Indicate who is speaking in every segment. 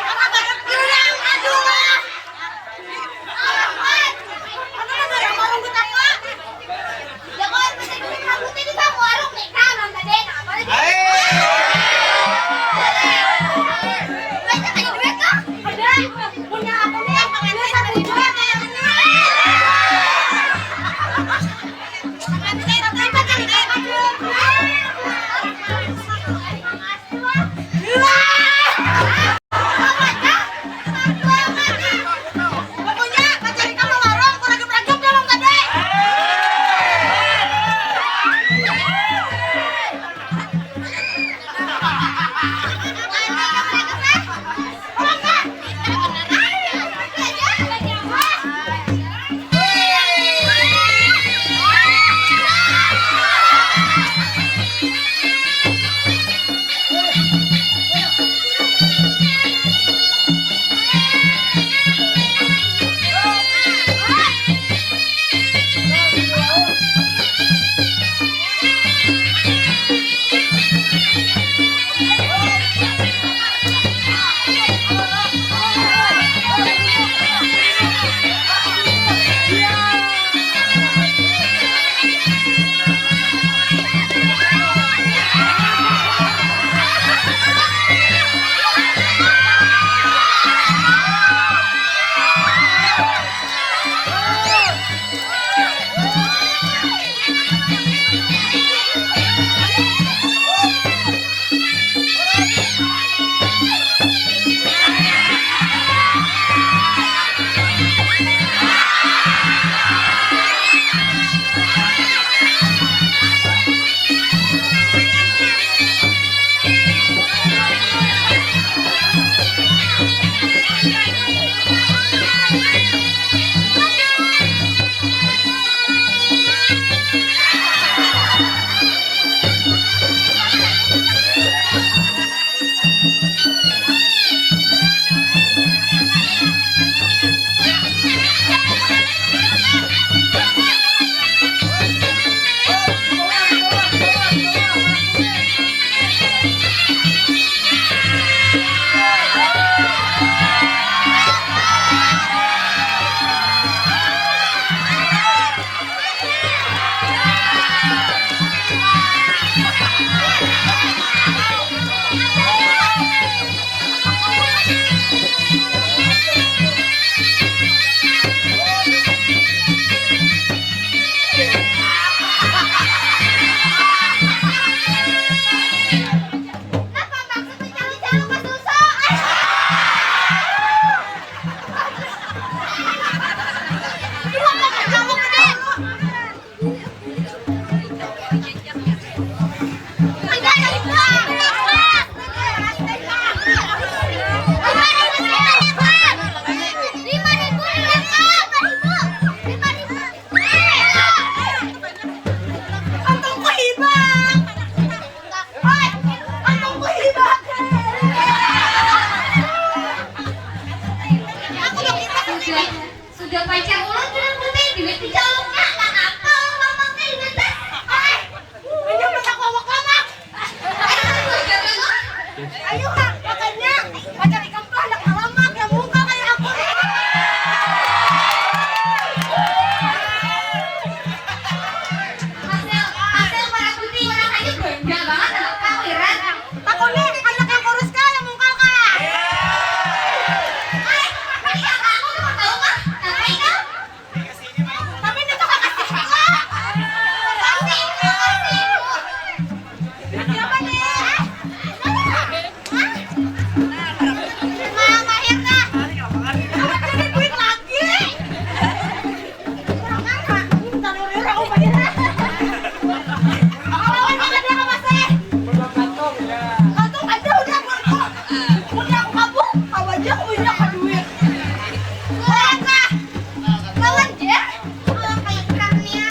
Speaker 1: Ada Ayo kak, makanya pacar ikam tuh anak alamak yang muka kayak aku. Hasil warna putih, warna kayu beda banget anak kau, Iran. Aku nih anak yang kurus kak, yang muka kak. Iya kak, aku tuh mau tahu kak. Ngapain kak? Tapi ini tuh kak kasih kak. Kasih. Siapa nih? Mama Hirna. Jadi duit lagi. Kurang apa? Minta lurus aku Pak Hirna. Kawan banget ya Kak Mas. Kantong aja udah aku. Udah aku kabur. Kau aja punya Kak duit. Kurang Kak. Kawan dia. Kayak kurangnya.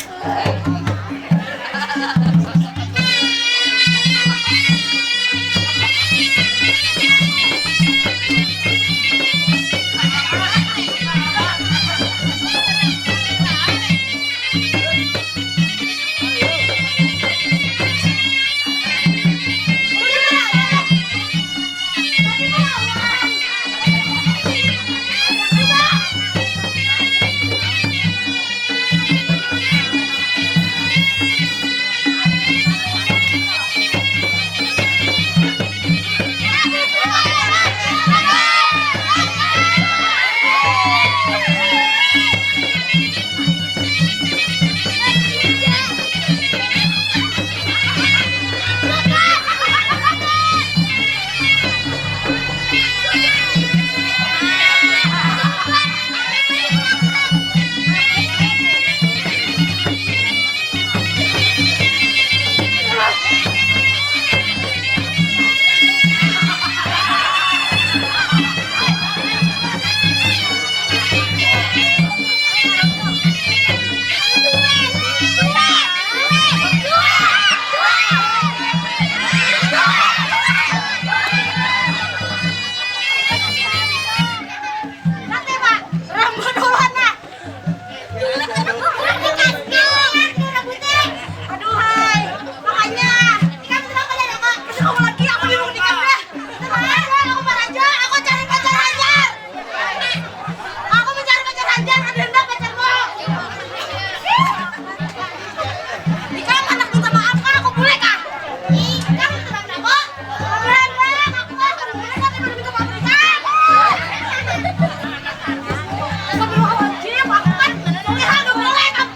Speaker 1: Nanti Pak, rambut duluan nah. Aduh hai, makanya ikan kenapa ya kak? Kasih kamu lagi, aku bingung ikan dah. Aku marah aja, aku cari pacar Hajar. Aku mencari pacar Hajar, ada enggak pacarmu? Ikan anak minta maaf kak, aku boleh kak? Ikan tenang dah kok. Beneran bang, aku akan boleh kak, kalau minta maaf ikan. Astagfirullahaladzim, aku kan soleha gak boleh kak.